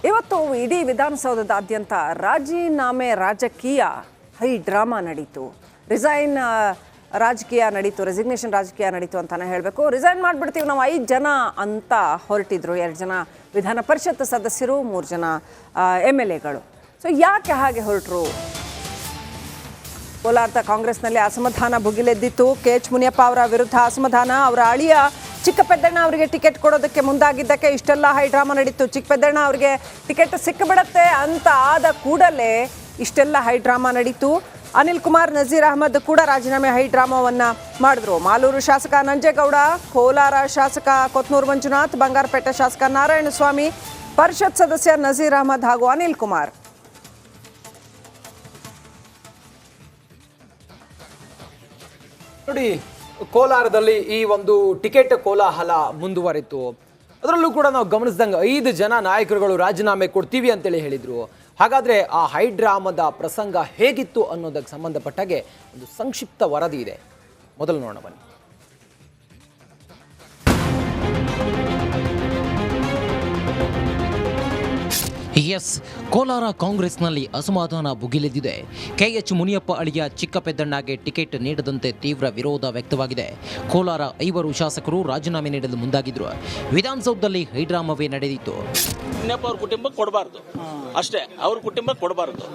ಇವತ್ತು ಇಡೀ ವಿಧಾನಸೌಧದಾದ್ಯಂತ ರಾಜೀನಾಮೆ ರಾಜಕೀಯ ಹೈ ಡ್ರಾಮಾ ನಡೀತು. ರೆಸಿಗ್ನೇಷನ್ ರಾಜಕೀಯ ನಡೀತು ಅಂತಾನೆ ಹೇಳಬೇಕು. ರಿಸೈನ್ ಮಾಡಿಬಿಡ್ತೀವಿ ನಾವು 5 ಜನ ಅಂತ ಹೊರಟಿದ್ರು. 2 ಜನ ವಿಧಾನ ಪರಿಷತ್ ಸದಸ್ಯರು, 3 ಜನ MLAಗಳು. ಸೊ ಯಾಕೆ ಹಾಗೆ ಹೊರಟರು? ಕೋಲಾರದ ಕಾಂಗ್ರೆಸ್ನಲ್ಲಿ ಅಸಮಾಧಾನ ಭುಗಿಲೆದ್ದಿತ್ತು. KH ಮುನಿಯಪ್ಪ ಅವರ ವಿರುದ್ಧ ಅಸಮಾಧಾನ. ಅವರ ಅಳಿಯ ಚಿಕ್ಕಪೆದ್ದಣ್ಣ ಅವರಿಗೆ ಟಿಕೆಟ್ ಕೊಡೋದಕ್ಕೆ ಮುಂದಾಗಿದ್ದಕ್ಕೆ ಇಷ್ಟೆಲ್ಲ ಹೈ ಡ್ರಾಮಾ ನಡೀತು. ಚಿಕ್ಕಪೆದ್ದಣ್ಣ ಅವರಿಗೆ ಟಿಕೆಟ್ ಸಿಕ್ಕಿಬಿಡತ್ತೆ ಅಂತ ಆದ ಕೂಡಲೇ ಇಷ್ಟೆಲ್ಲ ಹೈ ಡ್ರಾಮಾ ನಡೀತು. ಅನಿಲ್ ಕುಮಾರ್, ನಜೀರ್ ಅಹಮದ್ ಕೂಡ ರಾಜೀನಾಮೆ ಹೈ ಡ್ರಾಮಾವನ್ನು ಮಾಡಿದ್ರು. ಮಾಲೂರು ಶಾಸಕ ನಂಜೇಗೌಡ, ಕೋಲಾರ ಶಾಸಕ ಕೊತ್ನೂರು ಮಂಜುನಾಥ್, ಬಂಗಾರಪೇಟೆ ಶಾಸಕ ನಾರಾಯಣಸ್ವಾಮಿ, ಪರಿಷತ್ ಸದಸ್ಯ ನಜೀರ್ ಅಹಮದ್ ಹಾಗೂ ಅನಿಲ್ ಕುಮಾರ್. ನೋಡಿ, ಕೋಲಾರದಲ್ಲಿ ಈ ಒಂದು ಟಿಕೆಟ್ ಕೋಲಾಹಲ ಮುಂದುವರಿತು. ಅದರಲ್ಲೂ ಕೂಡ ನಾವು ಗಮನಿಸಿದಂಗೆ 5 ಜನ ನಾಯಕರುಗಳು ರಾಜೀನಾಮೆ ಕೊಡ್ತೀವಿ ಅಂತೇಳಿ ಹೇಳಿದರು. ಹಾಗಾದರೆ ಆ ಹೈ ಡ್ರಾಮಾದ ಪ್ರಸಂಗ ಹೇಗಿತ್ತು ಅನ್ನೋದಕ್ಕೆ ಸಂಬಂಧಪಟ್ಟಾಗೆ ಒಂದು ಸಂಕ್ಷಿಪ್ತ ವರದಿ ಇದೆ. ಮೊದಲು ನೋಡೋಣ ಬನ್ನಿ. ಎಸ್, ಕೋಲಾರ ಕಾಂಗ್ರೆಸ್ನಲ್ಲಿ ಅಸಮಾಧಾನ ಭುಗಿಲೆದ್ದಿದೆ. KH ಮುನಿಯಪ್ಪ ಅಳಿಯ ಚಿಕ್ಕಪೆದ್ದಣ್ಣಗೆ ಟಿಕೆಟ್ ನೀಡದಂತೆ ತೀವ್ರ ವಿರೋಧ ವ್ಯಕ್ತವಾಗಿದೆ. ಕೋಲಾರ 5 ಶಾಸಕರು ರಾಜೀನಾಮೆ ನೀಡಲು ಮುಂದಾಗಿದ್ರು. ವಿಧಾನಸೌಧದಲ್ಲಿ ಹೈಡ್ರಾಮವೇ ನಡೆದಿತ್ತು. ಮುನಿಯಪ್ಪ ಅವ್ರ ಕುಟುಂಬಕ್ಕೆ ಕೊಡಬಾರ್ದು ಅಷ್ಟೇ, ಅವ್ರ ಕುಟುಂಬಕ್ಕೆ ಕೊಡಬಾರ್ದು.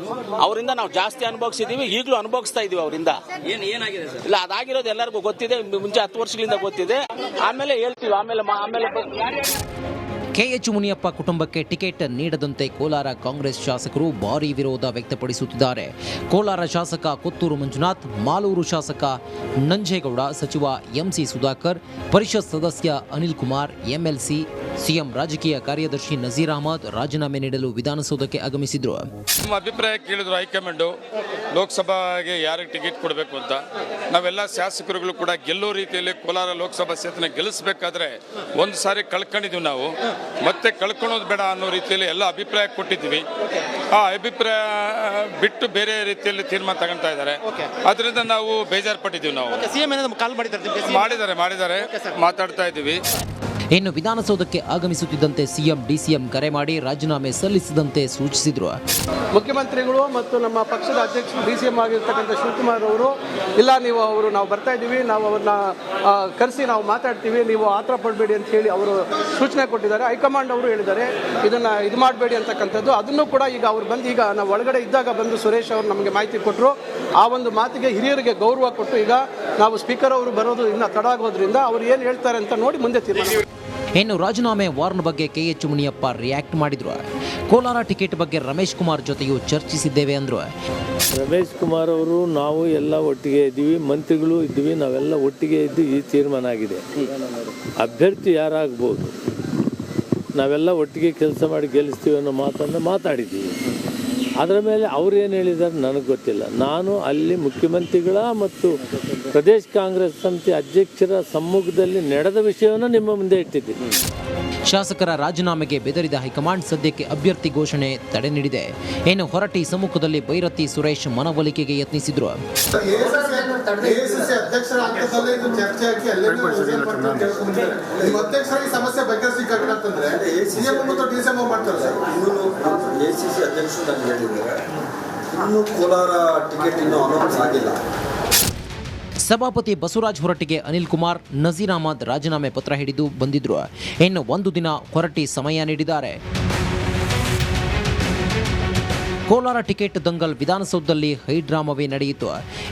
ಅವರಿಂದ ನಾವು ಜಾಸ್ತಿ ಅನುಭವಿಸಿದೀವಿ, ಈಗಲೂ ಅನುಭವಿಸ್ತಾ ಇದೀವಿ ಅವರಿಂದ. ಏನಾಗಿದೆ ಸರ್? ಇಲ್ಲ, ಅದಾಗಿರೋದು ಎಲ್ಲರಿಗೂ ಗೊತ್ತಿದೆ. ಮುಂಚೆ 10 ವರ್ಷಗಳಿಂದ ಗೊತ್ತಿದೆ. ಆಮೇಲೆ ಹೇಳ್ತೀವಿ. ಆಮೇಲೆ KH ಮುನಿಯಪ್ಪ ಕುಟುಂಬಕ್ಕೆ ಟಿಕೆಟ್ ನೀಡದಂತೆ ಕೋಲಾರ ಕಾಂಗ್ರೆಸ್ ಶಾಸಕರು ಭಾರೀ ವಿರೋಧ ವ್ಯಕ್ತಪಡಿಸುತ್ತಿದ್ದಾರೆ. ಕೋಲಾರ ಶಾಸಕ ಕೊತ್ತೂರು ಮಂಜುನಾಥ್, ಮಾಲೂರು ಶಾಸಕ ನಂಜೇಗೌಡ, ಸಚಿವ MC ಸುಧಾಕರ್, ಪರಿಷತ್ ಸದಸ್ಯ ಅನಿಲ್ ಕುಮಾರ್, MLC, CM ರಾಜಕೀಯ ಕಾರ್ಯದರ್ಶಿ ನಜೀರ್ ಅಹಮದ್ ರಾಜೀನಾಮೆ ನೀಡಲು ವಿಧಾನಸೌಧಕ್ಕೆ ಆಗಮಿಸಿದ್ರು. ನಮ್ಮ ಅಭಿಪ್ರಾಯ ಕೇಳಿದ್ರು ಹೈಕಮಾಂಡು, ಲೋಕಸಭೆಗೆ ಯಾರಿಗೆ ಟಿಕೆಟ್ ಕೊಡಬೇಕು ಅಂತ. ನಾವೆಲ್ಲ ಶಾಸಕರುಗಳು ಕೂಡ ಗೆಲ್ಲೋ ರೀತಿಯಲ್ಲಿ ಕೋಲಾರ ಲೋಕಸಭಾ ಕ್ಷೇತ್ರ ಗೆಲ್ಲಿಸಬೇಕಾದ್ರೆ ಒಂದು ಸಾರಿ ಕಳ್ಕೊಂಡಿದ್ವಿ ನಾವು, ಮತ್ತೆ ಕಳ್ಕೊಳ್ಳೋದು ಬೇಡ ಅನ್ನೋ ರೀತಿಯಲ್ಲಿ ಎಲ್ಲ ಅಭಿಪ್ರಾಯ ಕೊಟ್ಟಿದ್ವಿ. ಆ ಅಭಿಪ್ರಾಯ ಬಿಟ್ಟು ಬೇರೆ ರೀತಿಯಲ್ಲಿ ತೀರ್ಮಾನ ತಗೊಳ್ತಾ ಇದ್ದಾರೆ. ಅದರಿಂದ ನಾವು ಬೇಜಾರು ಪಟ್ಟಿದ್ದೀವಿ. ನಾವು ಮಾಡಿದ್ದಾರೆ ಮಾತಾಡ್ತಾ ಇದ್ದೀವಿ. ಇನ್ನು ವಿಧಾನಸೌಧಕ್ಕೆ ಆಗಮಿಸುತ್ತಿದ್ದಂತೆ CM DCM ಕರೆ ಮಾಡಿ ರಾಜೀನಾಮೆ ಸಲ್ಲಿಸಿದಂತೆ ಸೂಚಿಸಿದ್ರು. ಮುಖ್ಯಮಂತ್ರಿಗಳು ಮತ್ತು ನಮ್ಮ ಪಕ್ಷದ ಅಧ್ಯಕ್ಷರು DCM ಆಗಿರ್ತಕ್ಕಂಥ ಶಿವಕುಮಾರ್ ಅವರು, ಇಲ್ಲ ನಾವು ಬರ್ತಾ ಇದ್ದೀವಿ, ನಾವು ಅವ್ರನ್ನ ಕರೆಸಿ ನಾವು ಮಾತಾಡ್ತೀವಿ, ನೀವು ಆತರ ಪಡಬೇಡಿ ಅಂತ ಹೇಳಿ ಅವರು ಸೂಚನೆ ಕೊಟ್ಟಿದ್ದಾರೆ. ಹೈಕಮಾಂಡ್ ಅವರು ಹೇಳಿದ್ದಾರೆ ಇದನ್ನ ಇದು ಮಾಡಬೇಡಿ ಅಂತಕ್ಕಂಥದ್ದು. ಅದನ್ನು ಕೂಡ ಈಗ ಅವ್ರು ಬಂದು, ಈಗ ನಾವು ಒಳಗಡೆ ಇದ್ದಾಗ ಬಂದು ಸುರೇಶ್ ಅವರು ನಮಗೆ ಮಾಹಿತಿ ಕೊಟ್ಟರು. ಆ ಒಂದು ಮಾತಿಗೆ ಹಿರಿಯರಿಗೆ ಗೌರವ ಕೊಟ್ಟು ಈಗ ನಾವು ಸ್ಪೀಕರ್ ಅವರು ಬರೋದು ಇನ್ನು ತಡ ಆಗೋದ್ರಿಂದ ಅವ್ರು ಏನು ಹೇಳ್ತಾರೆ ಅಂತ ನೋಡಿ ಮುಂದೆ ತೀರ್ಮಾನ. ಇನ್ನು ರಾಜೀನಾಮೆ ವಾರ್ನ್ ಬಗ್ಗೆ KH ಮುನಿಯಪ್ಪ ರಿಯಾಕ್ಟ್ ಮಾಡಿದ್ರು. ಕೋಲಾರ ಟಿಕೆಟ್ ಬಗ್ಗೆ ರಮೇಶ್ ಕುಮಾರ್ ಜೊತೆಯೂ ಚರ್ಚಿಸಿದ್ದೇವೆ ಅಂದ್ರು. ರಮೇಶ್ ಕುಮಾರ್ ಅವರು, ನಾವು ಎಲ್ಲ ಒಟ್ಟಿಗೆ ಇದ್ದೀವಿ, ಮಂತ್ರಿಗಳು ಇದ್ದೀವಿ, ನಾವೆಲ್ಲ ಒಟ್ಟಿಗೆ ಇದ್ದು ಈ ತೀರ್ಮಾನ ಆಗಿದೆ. ಅಭ್ಯರ್ಥಿ ಯಾರಾಗ್ಬೋದು, ನಾವೆಲ್ಲ ಒಟ್ಟಿಗೆ ಕೆಲಸ ಮಾಡಿ ಗೆಲ್ಲಿಸ್ತೀವಿ ಅನ್ನೋ ಮಾತನ್ನು ಮಾತಾಡಿದ್ದೀವಿ. ಅದರ ಮೇಲೆ ಅವ್ರು ಏನು ಹೇಳಿದ್ದಾರೆ ನನಗೆ ಗೊತ್ತಿಲ್ಲ. ನಾನು ಅಲ್ಲಿ ಮುಖ್ಯಮಂತ್ರಿಗಳ ಮತ್ತು ಪ್ರದೇಶ ಕಾಂಗ್ರೆಸ್ ಸಮಿತಿ ಅಧ್ಯಕ್ಷರ ಸಮ್ಮುಖದಲ್ಲಿ ನಡೆದ ವಿಷಯವನ್ನು ನಿಮ್ಮ ಮುಂದೆ ಇಟ್ಟಿದ್ದೀನಿ. ಶಾಸಕರ ರಾಜೀನಾಮೆಗೆ ಬೆದರಿದ ಹೈಕಮಾಂಡ್ ಸದ್ಯಕ್ಕೆ ಅಭ್ಯರ್ಥಿ ಘೋಷಣೆ ತಡೆ ನೀಡಿದೆ. ಇನ್ನು ಹೊರಟಿ ಸಮ್ಮುಖದಲ್ಲಿ ಬೈರತಿ ಸುರೇಶ್ ಮನವೊಲಿಕೆಗೆ ಯತ್ನಿಸಿದ್ರು. ಸಭಾಪತಿ ಬಸವರಾಜ್ ಹೊರಟ್ಟಿಗೆ ಅನಿಲ್ ಕುಮಾರ್, ನಜೀರ್ ಅಹಮದ್ ರಾಜೀನಾಮೆ ಪತ್ರ ಹಿಡಿದು ಬಂದಿದ್ರು. ಇನ್ನು 1 ದಿನ ಹೊರಟಿ ಸಮಯ ನೀಡಿದ್ದಾರೆ. ಕೋಲಾರ ಟಿಕೆಟ್ ದಂಗಲ್ ವಿಧಾನಸೌಧದಲ್ಲಿ ಹೈಡ್ರಾಮವೇ ನಡೆಯಿತು.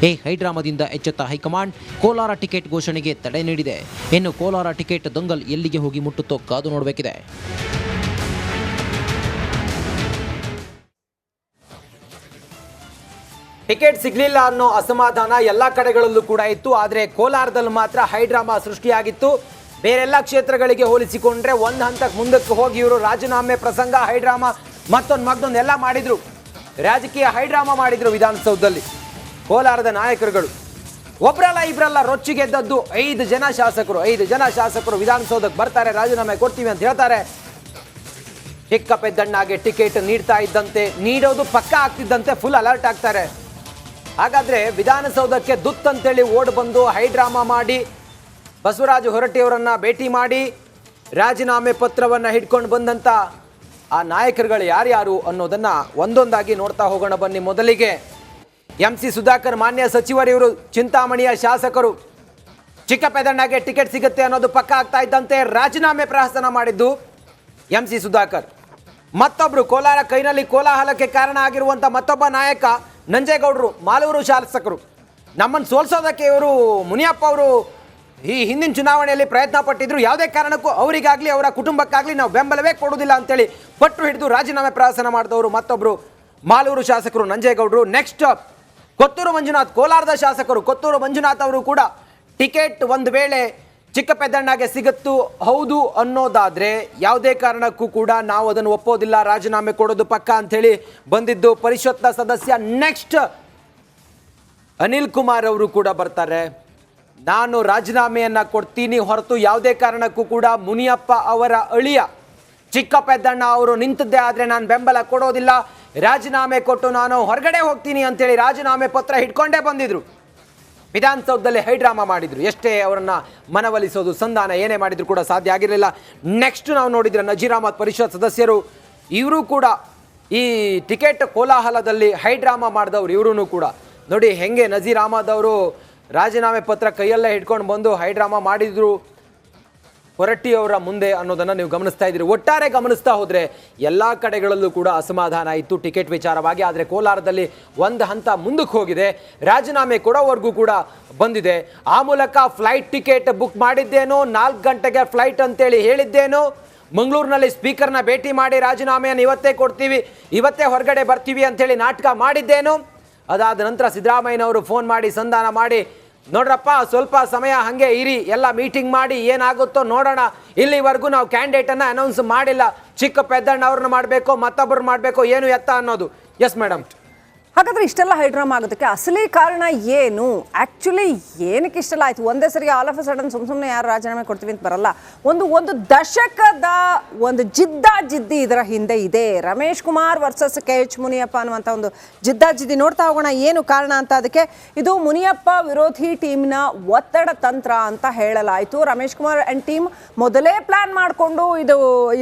ಈ ಹೈಡ್ರಾಮದಿಂದ ಎಚ್ಚೆತ್ತ ಹೈಕಮಾಂಡ್ ಕೋಲಾರ ಟಿಕೆಟ್ ಘೋಷಣೆಗೆ ತಡೆ ನೀಡಿದೆ. ಇನ್ನು ಕೋಲಾರ ಟಿಕೆಟ್ ದಂಗಲ್ ಎಲ್ಲಿಗೆ ಹೋಗಿ ಮುಟ್ಟುತ್ತೋ ಕಾದು ನೋಡಬೇಕಿದೆ. ಟಿಕೆಟ್ ಸಿಗಲಿಲ್ಲ ಅನ್ನೋ ಅಸಮಾಧಾನ ಎಲ್ಲ ಕಡೆಗಳಲ್ಲೂ ಕೂಡ ಇತ್ತು. ಆದರೆ ಕೋಲಾರದಲ್ಲಿ ಮಾತ್ರ ಹೈಡ್ರಾಮಾ ಸೃಷ್ಟಿಯಾಗಿತ್ತು. ಬೇರೆಲ್ಲ ಕ್ಷೇತ್ರಗಳಿಗೆ ಹೋಲಿಸಿಕೊಂಡ್ರೆ ಒಂದು ಹಂತಕ್ಕೆ ಮುಂದಕ್ಕೆ ಹೋಗಿ ಇವರು ರಾಜೀನಾಮೆ ಪ್ರಸಂಗ, ಹೈಡ್ರಾಮಾ, ಮತ್ತೊಂದು ಎಲ್ಲ ಮಾಡಿದ್ರು. ರಾಜಕೀಯ ಹೈಡ್ರಾಮಾ ಮಾಡಿದ್ರು ವಿಧಾನಸೌಧದಲ್ಲಿ ಕೋಲಾರದ ನಾಯಕರುಗಳು. ಒಬ್ಬರಲ್ಲ ಇಬ್ಬರಲ್ಲ, ರೊಚ್ಚಿಗೆದ್ದದ್ದು 5 ಜನ ಶಾಸಕರು ವಿಧಾನಸೌಧಕ್ಕೆ ಬರ್ತಾರೆ, ರಾಜೀನಾಮೆ ಕೊಡ್ತೀವಿ ಅಂತ ಹೇಳ್ತಾರೆ. ಚಿಕ್ಕಪೆದ್ದಣ್ಣಗೆ ಟಿಕೆಟ್ ನೀಡ್ತಾ ಇದ್ದಂತೆ, ನೀಡೋದು ಪಕ್ಕ ಆಗ್ತಿದ್ದಂತೆ ಫುಲ್ ಅಲರ್ಟ್ ಆಗ್ತಾರೆ. ಹಾಗಾದ್ರೆ ವಿಧಾನಸೌಧಕ್ಕೆ ದುತ್ತಂತೇಳಿ ಓಡ್ ಬಂದು ಹೈಡ್ರಾಮಾ ಮಾಡಿ ಬಸವರಾಜ ಹೊರಟ್ಟಿಯವರನ್ನ ಭೇಟಿ ಮಾಡಿ ರಾಜೀನಾಮೆ ಪತ್ರವನ್ನು ಹಿಡ್ಕೊಂಡು ಬಂದಂತ ಆ ನಾಯಕರುಗಳು ಯಾರ್ಯಾರು ಅನ್ನೋದನ್ನ ಒಂದೊಂದಾಗಿ ನೋಡ್ತಾ ಹೋಗೋಣ ಬನ್ನಿ. ಮೊದಲಿಗೆ MC ಸುಧಾಕರ್ ಮಾನ್ಯ ಸಚಿವರಿವರು, ಚಿಂತಾಮಣಿಯ ಶಾಸಕರು. ಚಿಕ್ಕಪೆದಣ್ಣಗೆ ಟಿಕೆಟ್ ಸಿಗುತ್ತೆ ಅನ್ನೋದು ಪಕ್ಕ ಆಗ್ತಾ ಇದ್ದಂತೆ ರಾಜೀನಾಮೆ ಪ್ರಹಸನ ಮಾಡಿದ್ದು MC ಸುಧಾಕರ್. ಮತ್ತೊಬ್ರು ಕೋಲಾರ ಕೈನಲ್ಲಿ ಕೋಲಾಹಲಕ್ಕೆ ಕಾರಣ ಆಗಿರುವಂಥ ಮತ್ತೊಬ್ಬ ನಾಯಕ ನಂಜೇಗೌಡರು, ಮಾಲೂರು ಶಾಸಕರು. ನಮ್ಮನ್ನು ಸೋಲ್ಸೋದಕ್ಕೆ ಇವರು ಮುನಿಯಪ್ಪ ಅವರು ಈ ಹಿಂದಿನ ಚುನಾವಣೆಯಲ್ಲಿ ಪ್ರಯತ್ನ ಪಟ್ಟಿದ್ರು. ಯಾವುದೇ ಕಾರಣಕ್ಕೂ ಅವರಿಗಾಗಲಿ ಅವರ ಕುಟುಂಬಕ್ಕಾಗಲಿ ನಾವು ಬೆಂಬಲವೇ ಕೊಡುವುದಿಲ್ಲ ಅಂತೇಳಿ ಪಟ್ಟು ಹಿಡಿದು ರಾಜೀನಾಮೆ ಪ್ರಹಸನ ಮಾಡಿದವರು ಮತ್ತೊಬ್ಬರು ಮಾಲೂರು ಶಾಸಕರು ನಂಜೇಗೌಡರು. ನೆಕ್ಸ್ಟ್ ಕೊತ್ತೂರು ಮಂಜುನಾಥ್, ಕೋಲಾರದ ಶಾಸಕರು. ಕೊತ್ತೂರು ಮಂಜುನಾಥ್ ಅವರು ಕೂಡ ಟಿಕೆಟ್ ಒಂದು ವೇಳೆ ಚಿಕ್ಕಪೆದ್ದಣ್ಣಗೆ ಸಿಗುತ್ತು ಹೌದು ಅನ್ನೋದಾದರೆ ಯಾವುದೇ ಕಾರಣಕ್ಕೂ ಕೂಡ ನಾವು ಅದನ್ನು ಒಪ್ಪೋದಿಲ್ಲ, ರಾಜೀನಾಮೆ ಕೊಡೋದು ಪಕ್ಕ ಅಂಥೇಳಿ ಬಂದಿದ್ದು ಪರಿಷತ್ನ ಸದಸ್ಯ. ನೆಕ್ಸ್ಟ್ ಅನಿಲ್ ಕುಮಾರ್ ಅವರು ಕೂಡ ಬರ್ತಾರೆ. ನಾನು ರಾಜೀನಾಮೆಯನ್ನು ಕೊಡ್ತೀನಿ ಹೊರತು ಯಾವುದೇ ಕಾರಣಕ್ಕೂ ಕೂಡ ಮುನಿಯಪ್ಪ ಅವರ ಅಳಿಯ ಚಿಕ್ಕಪೆದ್ದಣ್ಣ ಅವರು ನಿಂತದ್ದೇ ಆದರೆ ನಾನು ಬೆಂಬಲ ಕೊಡೋದಿಲ್ಲ, ರಾಜೀನಾಮೆ ಕೊಟ್ಟು ನಾನು ಹೊರಗಡೆ ಹೋಗ್ತೀನಿ ಅಂತೇಳಿ ರಾಜೀನಾಮೆ ಪತ್ರ ಹಿಡ್ಕೊಂಡೇ ಬಂದಿದ್ರು. ವಿಧಾನಸೌಧದಲ್ಲಿ ಹೈಡ್ರಾಮಾ ಮಾಡಿದ್ರು. ಎಷ್ಟೇ ಅವರನ್ನು ಮನವೊಲಿಸೋದು, ಸಂಧಾನ ಏನೇ ಮಾಡಿದ್ರು ಕೂಡ ಸಾಧ್ಯ ಆಗಿರಲಿಲ್ಲ. ನೆಕ್ಸ್ಟ್ ನಾವು ನೋಡಿದ್ರೆ ನಜೀರ್ ಅಹಮದ್ ಪರಿಷತ್ ಸದಸ್ಯರು, ಇವರು ಕೂಡ ಈ ಟಿಕೆಟ್ ಕೋಲಾಹಲದಲ್ಲಿ ಹೈಡ್ರಾಮಾ ಮಾಡಿದವರು. ಇವರು ಕೂಡ ನೋಡಿ ಹೆಂಗೆ ನಜೀರ್ ಅಹಮದ್ ಅವರು ರಾಜೀನಾಮೆ ಪತ್ರ ಕೈಯಲ್ಲೇ ಹಿಡ್ಕೊಂಡು ಬಂದು ಹೈಡ್ರಾಮಾ ಮಾಡಿದ್ರು ಹೊರಟ್ಟಿಯವರ ಮುಂದೆ ಅನ್ನೋದನ್ನು ನೀವು ಗಮನಿಸ್ತಾ ಇದ್ದೀರಿ. ಒಟ್ಟಾರೆ ಗಮನಿಸ್ತಾ ಹೋದರೆ ಎಲ್ಲ ಕಡೆಗಳಲ್ಲೂ ಕೂಡ ಅಸಮಾಧಾನ ಇತ್ತು ಟಿಕೆಟ್ ವಿಚಾರವಾಗಿ. ಆದರೆ ಕೋಲಾರದಲ್ಲಿ ಒಂದು ಹಂತ ಮುಂದಕ್ಕೆ ಹೋಗಿದೆ, ರಾಜೀನಾಮೆ ಕೊಡೋವರೆಗೂ ಕೂಡ ಬಂದಿದೆ. ಆ ಮೂಲಕ ಫ್ಲೈಟ್ ಟಿಕೆಟ್ ಬುಕ್ ಮಾಡಿದ್ದೇನೋ, 4 ಗಂಟೆಗೆ ಫ್ಲೈಟ್ ಅಂತೇಳಿ ಹೇಳಿದ್ದೇನೋ, ಮಂಗಳೂರಿನಲ್ಲಿ ಸ್ಪೀಕರ್ನ ಭೇಟಿ ಮಾಡಿ ರಾಜೀನಾಮೆಯನ್ನು ಇವತ್ತೇ ಕೊಡ್ತೀವಿ, ಇವತ್ತೇ ಹೊರಗಡೆ ಬರ್ತೀವಿ ಅಂತೇಳಿ ನಾಟಕ ಮಾಡಿದ್ದೇನೋ. ಅದಾದ ನಂತರ ಸಿದ್ದರಾಮಯ್ಯನವರು ಫೋನ್ ಮಾಡಿ ಸಂಧಾನ ಮಾಡಿ, ನೋಡ್ರಪ್ಪ ಸ್ವಲ್ಪ ಸಮಯ ಹಾಗೆ ಇರಿ, ಎಲ್ಲ ಮೀಟಿಂಗ್ ಮಾಡಿ ಏನಾಗುತ್ತೋ ನೋಡೋಣ, ಇಲ್ಲಿವರೆಗೂ ನಾವು ಕ್ಯಾಂಡಿಡೇಟನ್ನು ಅನೌನ್ಸ್ ಮಾಡಿಲ್ಲ, ಚಿಕ್ಕಪೆದ್ದಣ್ಣ ಅವ್ರನ್ನ ಮಾಡಬೇಕು ಮತ್ತೊಬ್ಬರು ಮಾಡಬೇಕು, ಏನು ಎತ್ತ ಅನ್ನೋದು. Yes madam. ಹಾಗಾದ್ರೆ ಇಷ್ಟೆಲ್ಲ ಹೈಡ್ರಾಮಾ ಆಗೋದಕ್ಕೆ ಅಸಲಿ ಕಾರಣ ಏನು? ಆ್ಯಕ್ಚುಲಿ ಏನಕ್ಕೆ ಇಷ್ಟೆಲ್ಲ ಆಯಿತು? ಒಂದೇ ಸರಿ ಆಲ್ ಆಫ್ ಅ ಸಡನ್ ಸುಮ್ಮನೆ ಯಾರು ರಾಜೀನಾಮೆ ಕೊಡ್ತೀವಿ ಅಂತ ಬರಲ್ಲ. ಒಂದು ದಶಕದ ಒಂದು ಜಿದ್ದಿ ಇದರ ಹಿಂದೆ ಇದೆ. ರಮೇಶ್ ಕುಮಾರ್ ವರ್ಸಸ್ KH ಮುನಿಯಪ್ಪ ಅನ್ನುವಂಥ ಒಂದು ಜಿದ್ದಿ ನೋಡ್ತಾ ಹೋಗೋಣ ಏನು ಕಾರಣ ಅಂತ. ಅದಕ್ಕೆ ಇದು ಮುನಿಯಪ್ಪ ವಿರೋಧಿ ಟೀಮ್ನ ಒತ್ತಡ ತಂತ್ರ ಅಂತ ಹೇಳಲಾಯಿತು. ರಮೇಶ್ ಕುಮಾರ್ ಆ್ಯಂಡ್ ಟೀಮ್ ಮೊದಲೇ ಪ್ಲಾನ್ ಮಾಡಿಕೊಂಡು ಇದು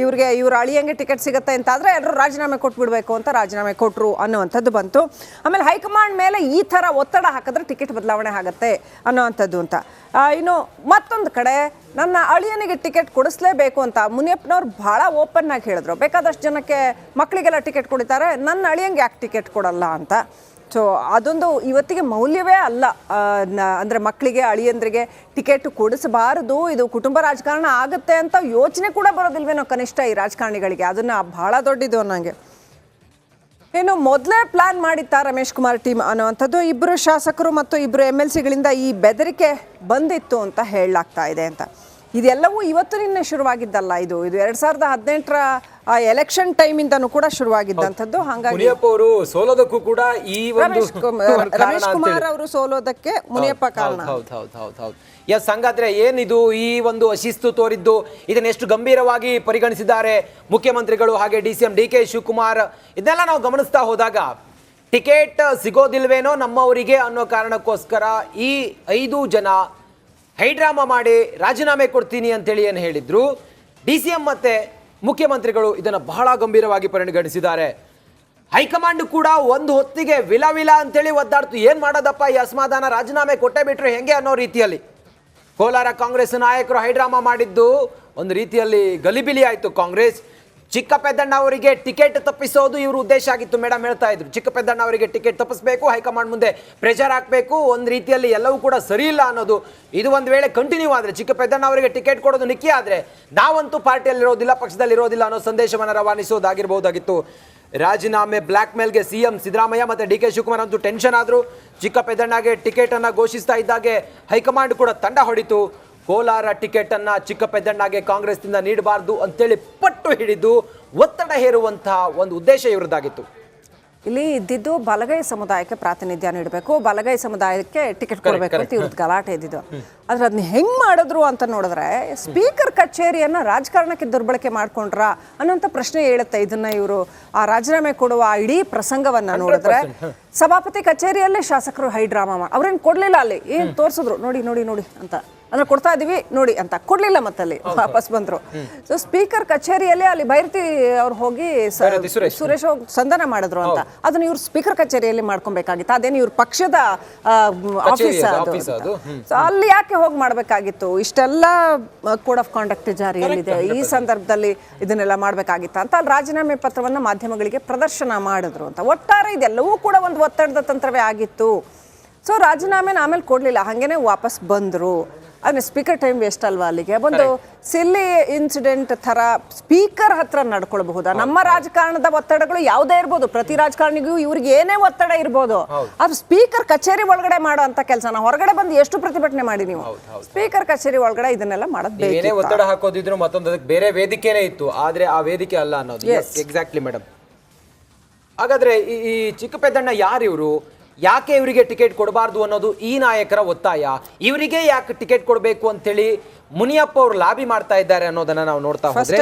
ಇವ್ರ ಅಳಿಯಂಗೆ ಟಿಕೆಟ್ ಸಿಗುತ್ತೆ ಅಂತಾದರೆ ಎಲ್ಲರೂ ರಾಜೀನಾಮೆ ಕೊಟ್ಬಿಡ್ಬೇಕು ಅಂತ ರಾಜೀನಾಮೆ ಕೊಟ್ಟರು ಅನ್ನುವಂಥದ್ದು ಬಂತು. ಆಮೇಲೆ ಹೈಕಮಾಂಡ್ ಮೇಲೆ ಈ ಥರ ಒತ್ತಡ ಹಾಕಿದ್ರೆ ಟಿಕೆಟ್ ಬದಲಾವಣೆ ಆಗುತ್ತೆ ಅನ್ನೋವಂಥದ್ದು ಅಂತ. ಇನ್ನು ಮತ್ತೊಂದು ಕಡೆ ನನ್ನ ಅಳಿಯನಿಗೆ ಟಿಕೆಟ್ ಕೊಡಿಸ್ಲೇಬೇಕು ಅಂತ ಮುನಿಯಪ್ಪನವ್ರು ಭಾಳ ಓಪನ್ ಆಗಿ ಹೇಳಿದ್ರು. ಬೇಕಾದಷ್ಟು ಜನಕ್ಕೆ ಮಕ್ಕಳಿಗೆಲ್ಲ ಟಿಕೆಟ್ ಕೊಡ್ತಾರೆ, ನನ್ನ ಅಳಿಯಂಗೆ ಯಾಕೆ ಟಿಕೆಟ್ ಕೊಡಲ್ಲ ಅಂತ. ಸೊ ಅದೊಂದು ಇವತ್ತಿಗೆ ಮೌಲ್ಯವೇ ಅಲ್ಲ. ಅಂದರೆ ಮಕ್ಕಳಿಗೆ ಅಳಿಯಂದ್ರಿಗೆ ಟಿಕೆಟ್ ಕೊಡಿಸಬಾರದು, ಇದು ಕುಟುಂಬ ರಾಜಕಾರಣ ಆಗುತ್ತೆ ಅಂತ ಯೋಚನೆ ಕೂಡ ಬರೋದಿಲ್ವೇನೋ ಕನಿಷ್ಠ ಈ ರಾಜಕಾರಣಿಗಳಿಗೆ. ಅದನ್ನು ಭಾಳ ದೊಡ್ಡದು ಅನ್ನಂಗೆ. ಏನು ಮೊದಲೇ ಪ್ಲಾನ್ ಮಾಡಿತ್ತಾ ರಮೇಶ್ ಕುಮಾರ್ ಟೀಮ್ ಅನ್ನುವಂಥದ್ದು. ಇಬ್ಬರು ಶಾಸಕರು ಮತ್ತು ಇಬ್ಬರು MLCಗಳಿಂದ ಈ ಬೆದರಿಕೆ ಬಂದಿತ್ತು ಅಂತ ಹೇಳಲಾಗ್ತಾ ಇದೆ ಅಂತ. ಇದೆಲ್ಲವೂ ಇವತ್ತು ನಿನ್ನೆ ಶುರುವಾಗಿದ್ದಲ್ಲ, ಇದು 2018ರ ಎಲೆಕ್ಷನ್ ಟೈಮಿಂದನೂ ಕೂಡ ಶುರುವಾಗಿದ್ದಂಥದ್ದು. ಹಾಗಾಗಿ ಮುನಿಯಪ್ಪ ಅವರು ಸೋಲೋದಕ್ಕೂ ಕೂಡ ಈ ರಮೇಶ್ ಕುಮಾರ್ ಅವರು ಸೋಲೋದಕ್ಕೆ ಮುನಿಯಪ್ಪ ಕಾರಣ. ಹೌದು. ಎಸ್, ಹಂಗಾದ್ರೆ ಏನಿದು ಈ ಒಂದು ಅಶಿಸ್ತು ತೋರಿದ್ದು, ಇದನ್ನ ಎಷ್ಟು ಗಂಭೀರವಾಗಿ ಪರಿಗಣಿಸಿದ್ದಾರೆ ಮುಖ್ಯಮಂತ್ರಿಗಳು ಹಾಗೆ DCM DK ಶಿವಕುಮಾರ್, ಇದನ್ನೆಲ್ಲ ನಾವು ಗಮನಿಸ್ತಾ ಹೋದಾಗ ಟಿಕೆಟ್ ಸಿಗೋದಿಲ್ವೇನೋ ನಮ್ಮವರಿಗೆ ಅನ್ನೋ ಕಾರಣಕ್ಕೋಸ್ಕರ ಈ 5 ಜನ ಹೈಡ್ರಾಮಾ ಮಾಡಿ ರಾಜೀನಾಮೆ ಕೊಡ್ತೀನಿ ಅಂತೇಳಿ ಏನು ಹೇಳಿದ್ರು. DCM ಮತ್ತೆ ಮುಖ್ಯಮಂತ್ರಿಗಳು ಇದನ್ನು ಬಹಳ ಗಂಭೀರವಾಗಿ ಪರಿಗಣಿಸಿದ್ದಾರೆ. ಹೈಕಮಾಂಡ್ ಕೂಡ ಒಂದು ಹೊತ್ತಿಗೆ ವಿಲ ಅಂತೇಳಿ ಒದ್ದಾಡ್ತು. ಏನು ಮಾಡೋದಪ್ಪ ಈ ಅಸಮಾಧಾನ, ರಾಜೀನಾಮೆ ಕೊಟ್ಟೇ ಬಿಟ್ರು ಹೆಂಗೆ ಅನ್ನೋ ರೀತಿಯಲ್ಲಿ ಕೋಲಾರ ಕಾಂಗ್ರೆಸ್ ನಾಯಕರು ಹೈಡ್ರಾಮಾ ಮಾಡಿದ್ದು ಒಂದು ರೀತಿಯಲ್ಲಿ ಗಲಿಬಿಲಿ ಆಯಿತು. ಕಾಂಗ್ರೆಸ್ ಚಿಕ್ಕಪೆದ್ದಣ್ಣ ಅವರಿಗೆ ಟಿಕೆಟ್ ತಪ್ಪಿಸೋದು ಇವರು ಉದ್ದೇಶ ಆಗಿತ್ತು. ಮೇಡಮ್ ಹೇಳ್ತಾ ಇದ್ರು, ಚಿಕ್ಕಪೆದ್ದಣ್ಣ ಅವರಿಗೆ ಟಿಕೆಟ್ ತಪ್ಪಿಸಬೇಕು, ಹೈಕಮಾಂಡ್ ಮುಂದೆ ಪ್ರೆಷರ್ ಹಾಕಬೇಕು, ಒಂದು ರೀತಿಯಲ್ಲಿ ಎಲ್ಲವೂ ಕೂಡ ಸರಿ ಇಲ್ಲ ಅನ್ನೋದು. ಇದು ಒಂದು ವೇಳೆ ಕಂಟಿನ್ಯೂ ಆದರೆ, ಚಿಕ್ಕಪೆದ್ದಣ್ಣ ಅವರಿಗೆ ಟಿಕೆಟ್ ಕೊಡೋದು ನಿಕ್ಕಿ ಆದರೆ ನಾವಂತೂ ಪಾರ್ಟಿಯಲ್ಲಿರೋದಿಲ್ಲ, ಪಕ್ಷದಲ್ಲಿರೋದಿಲ್ಲ ಅನ್ನೋ ಸಂದೇಶವನ್ನು ರವಾನಿಸೋದಾಗಿರ್ಬೋದಾಗಿತ್ತು. ರಾಜೀನಾಮೆ ಬ್ಲ್ಯಾಕ್ ಮೇಲ್ಗೆ CM ಸಿದ್ದರಾಮಯ್ಯ ಮತ್ತು DK ಶಿವಕುಮಾರ್ ಅಂತೂ ಟೆನ್ಷನ್ ಆದರು. ಚಿಕ್ಕಪೆದ್ದಣ್ಣಗೆ ಟಿಕೆಟನ್ನು ಘೋಷಿಸ್ತಾ ಇದ್ದಾಗೆ ಹೈಕಮಾಂಡ್ ಕೂಡ ತಂಡ ಹೊಡಿತು. ಕೋಲಾರ ಟಿಕೆಟನ್ನು ಚಿಕ್ಕಪೆದ್ದಣ್ಣಗೆ ಕಾಂಗ್ರೆಸ್ನಿಂದ ನೀಡಬಾರ್ದು ಅಂತೇಳಿ ಪಟ್ಟು ಹಿಡಿದು ಒತ್ತಡ ಹೇರುವಂತಹ ಒಂದು ಉದ್ದೇಶ ಇವರದ್ದಾಗಿತ್ತು. ಇಲ್ಲಿ ಇದ್ದಿದ್ದು ಬಲಗೈ ಸಮುದಾಯಕ್ಕೆ ಪ್ರಾತಿನಿಧ್ಯ ನೀಡಬೇಕು, ಬಲಗೈ ಸಮುದಾಯಕ್ಕೆ ಟಿಕೆಟ್ ಕೊಡಬೇಕು ಅಂತ ಇವ್ರದ್ದು ಗಲಾಟೆ ಇದ್ದಿದ್ದು. ಆದ್ರೆ ಅದನ್ನ ಹೆಂಗ್ ಮಾಡಿದ್ರು ಅಂತ ನೋಡಿದ್ರೆ ಸ್ಪೀಕರ್ ಕಚೇರಿಯನ್ನ ರಾಜಕಾರಣಕ್ಕೆ ದುರ್ಬಳಕೆ ಮಾಡ್ಕೊಂಡ್ರ ಅನ್ನೋಂಥ ಪ್ರಶ್ನೆ ಹೇಳುತ್ತೆ. ಇದನ್ನ ಇವರು ಆ ರಾಜೀನಾಮೆ ಕೊಡುವ ಇಡೀ ಪ್ರಸಂಗವನ್ನ ನೋಡಿದ್ರೆ ಸಭಾಪತಿ ಕಚೇರಿಯಲ್ಲೇ ಶಾಸಕರು ಹೈಡ್ರಾಮಾ ಅವ್ರೇನು ಕೊಡ್ಲಿಲ್ಲ, ಅಲ್ಲಿ ಏನ್ ತೋರಿಸಿದ್ರು ನೋಡಿ ನೋಡಿ ನೋಡಿ ಅಂತ ಅಂದ್ರೆ ಕೊಡ್ತಾ ಇದೀವಿ ನೋಡಿ ಅಂತ ಕೊಡ್ಲಿಲ್ಲ, ಮತ್ತಲ್ಲಿ ವಾಪಸ್ ಬಂದ್ರು. ಸೊ ಸ್ಪೀಕರ್ ಕಚೇರಿಯಲ್ಲಿ ಅಲ್ಲಿ ಬೈರತಿ ಅವ್ರು ಹೋಗಿ ಸುರೇಶ್ ಹೋಗಿ ಸಂಧಾನ ಮಾಡಿದ್ರು ಅಂತ. ಅದನ್ನ ಇವ್ರು ಸ್ಪೀಕರ್ ಕಚೇರಿಯಲ್ಲಿ ಮಾಡ್ಕೊಬೇಕಾಗಿತ್ತು, ಅದೇನು ಇವ್ರ ಪಕ್ಷದ ಆಫೀಸ್ ಅದು. ಸೊ ಅಲ್ಲಿ ಯಾಕೆ ಹೋಗಿ ಮಾಡ್ಬೇಕಾಗಿತ್ತು? ಇಷ್ಟೆಲ್ಲ ಕೋಡ್ ಆಫ್ ಕಾಂಡಕ್ಟ್ ಜಾರಿಯಲ್ಲಿದೆ, ಈ ಸಂದರ್ಭದಲ್ಲಿ ಇದನ್ನೆಲ್ಲ ಮಾಡ್ಬೇಕಾಗಿತ್ತ ಅಂತ ಅಲ್ಲಿ ರಾಜೀನಾಮೆ ಪತ್ರವನ್ನ ಮಾಧ್ಯಮಗಳಿಗೆ ಪ್ರದರ್ಶನ ಮಾಡಿದ್ರು ಅಂತ. ಒಟ್ಟಾರೆ ಇದೆಲ್ಲವೂ ಕೂಡ ಒಂದು ಒತ್ತಡದ ತಂತ್ರವೇ ಆಗಿತ್ತು. ಸೊ ರಾಜೀನಾಮೆನ ಆಮೇಲೆ ಕೊಡ್ಲಿಲ್ಲ, ಹಾಗೇನೆ ವಾಪಸ್ ಬಂದ್ರು. ಅಂದ್ರೆ ಸ್ಪೀಕರ್ ಟೈಮ್ ವೇಸ್ಟ್ ಅಲ್ವಾ? ಅಲ್ಲಿಗೆ ಒಂದು ಸಿಲ್ಲಿ ಇನ್ಸಿಡೆಂಟ್ ತರ ಸ್ಪೀಕರ್ ಹತ್ರ ನಡ್ಕೊಳ್ಬಹುದಾ? ನಮ್ಮ ರಾಜಕಾರಣದ ಒತ್ತಡಗಳು ಯಾವುದೇ ಇರ್ಬೋದು, ಪ್ರತಿ ರಾಜಕಾರಣಿಗೂ ಇವ್ರಿಗೆ ಏನೇ ಒತ್ತಡ ಇರ್ಬೋದು, ಅದು ಸ್ಪೀಕರ್ ಕಚೇರಿ ಒಳಗಡೆ ಮಾಡೋ ಅಂತ ಕೆಲಸನ ಹೊರಗಡೆ ಬಂದು ಎಷ್ಟು ಪ್ರತಿಭಟನೆ ಮಾಡಿ ನೀವು ಸ್ಪೀಕರ್ ಕಚೇರಿ ಒಳಗಡೆ ಇದನ್ನೆಲ್ಲ ಮಾಡೋದು ಏನೇ ಒತ್ತಡ ಹಾಕೋದಿದ್ರು ಮತ್ತೊಂದು ಬೇರೆ ವೇದಿಕೆನೇ ಇತ್ತು, ಆದ್ರೆ ಆ ವೇದಿಕೆ ಅಲ್ಲ ಅನ್ನೋದು. Exactly madam. ಹಾಗಾದ್ರೆ ಈ ಚಿಕ್ಕಪೆದ್ದಣ್ಣ ಯಾರು ಇವರು? ಯಾಕೆ ಇವರಿಗೆ ಟಿಕೆಟ್ ಕೊಡಬಾರ್ದು ಅನ್ನೋದು ಈ ನಾಯಕರ ಒತ್ತಾಯ. ಇವರಿಗೆ ಯಾಕೆ ಟಿಕೆಟ್ ಕೊಡಬೇಕು ಅಂತೇಳಿ ಮುನಿಯಪ್ಪ ಅವರು ಲಾಬಿ ಮಾಡ್ತಾ ಇದ್ದಾರೆ ಅನ್ನೋದನ್ನ ನಾವು ನೋಡ್ತಾ ಹೋದ್ರೆ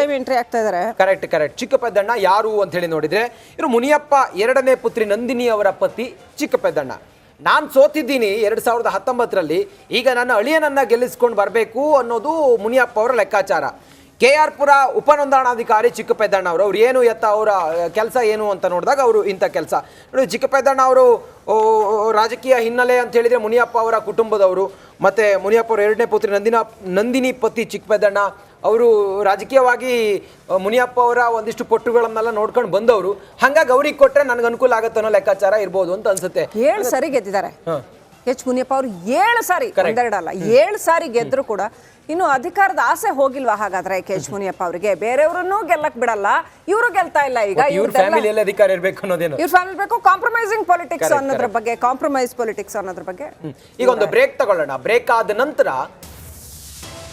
ಕರೆಕ್ಟ್. ಚಿಕ್ಕಪೆದ್ದಣ್ಣ ಯಾರು ಅಂತ ಹೇಳಿ ನೋಡಿದ್ರೆ ಇವರು ಮುನಿಯಪ್ಪ ಎರಡನೇ ಪುತ್ರಿ ನಂದಿನಿ ಅವರ ಪತಿ ಚಿಕ್ಕಪೆದ್ದಣ್ಣ. ನಾನು ಸೋತಿದ್ದೀನಿ 2019ರಲ್ಲಿ, ಈಗ ನನ್ನ ಅಳಿಯನನ್ನ ಗೆಲ್ಲಿಸ್ಕೊಂಡು ಬರಬೇಕು ಅನ್ನೋದು ಮುನಿಯಪ್ಪ ಅವರ ಲೆಕ್ಕಾಚಾರ. KR ಪುರ ಉಪನೋಂದಣಾಧಿಕಾರಿ ಚಿಕ್ಕಪೆದ್ದಣ್ಣ ಅವರು ಏನು ಅವರ ಕೆಲಸ ಏನು ಅಂತ ನೋಡಿದಾಗ ಅವರು ಇಂಥ ಕೆಲಸ ನೋಡಿ. ಚಿಕ್ಕಪೆದ್ದಣ್ಣ ಅವರು ರಾಜಕೀಯ ಹಿನ್ನೆಲೆ ಅಂತ ಹೇಳಿದ್ರೆ ಮುನಿಯಪ್ಪ ಅವರ ಕುಟುಂಬದವರು, ಮತ್ತೆ ಮುನಿಯಪ್ಪ ಅವರ ಎರಡನೇ ಪುತ್ರಿ ನಂದಿನಿ ಪತಿ ಚಿಕ್ಕಪೆದ್ದಣ್ಣ ಅವರು ರಾಜಕೀಯವಾಗಿ ಮುನಿಯಪ್ಪ ಅವರ ಒಂದಿಷ್ಟು ಪೊಟ್ಟುಗಳನ್ನೆಲ್ಲ ನೋಡ್ಕೊಂಡು ಬಂದವರು. ಹಾಗಾಗಿ ಅವ್ರಿಗೆ ಕೊಟ್ಟರೆ ನನಗೆ ಅನುಕೂಲ ಆಗುತ್ತೆ ಅನ್ನೋ ಲೆಕ್ಕಾಚಾರ ಇರ್ಬೋದು ಅಂತ ಅನ್ಸುತ್ತೆ. 7 ಸಾರಿ ಗೆದ್ದಿದ್ದಾರೆ ಎಚ್ ಮುನಿಯಪ್ಪ ಅವರು, 7 ಸಾರಿ, ಒಂದೆರಡಲ್ಲ 7 ಸಾರಿ ಗೆದ್ರು ಕೂಡ ಇನ್ನು ಅಧಿಕಾರದ ಆಸೆ ಹೋಗಿಲ್ವಾ? ಹಾಗಾದ್ರೆ ಎಚ್ ಮುನಿಯಪ್ಪ ಅವರಿಗೆ ಬೇರೆಯವ್ರನ್ನೂ ಗೆಲ್ಲಕ್ ಬಿಡಲ್ಲ, ಇವರು ಗೆಲ್ತಾ ಇಲ್ಲ. ಈಗ ಇವ್ರ ಫ್ಯಾಮಿಲಿಯಲ್ಲಿ ಅಧಿಕಾರ ಇರಬೇಕು ಅನ್ನೋದೇನು, ಇವ್ರ ಫ್ಯಾಮಿಲಿ ಬೇಕು, ಕಾಂಪ್ರಮೈಸಿಂಗ್ ಪೊಲಿಟಿಕ್ಸ್ ಅನ್ನೋದ್ರ ಬಗ್ಗೆ, ಕಾಂಪ್ರಮೈಸ್ ಪೊಲಿಟಿಕ್ಸ್ ಅನ್ನೋದ್ರ ಬಗ್ಗೆ. ಈಗ ಒಂದು ಬ್ರೇಕ್ ತಗೊಳ್ಳೋಣ. ಬ್ರೇಕ್ ಆದ ನಂತರ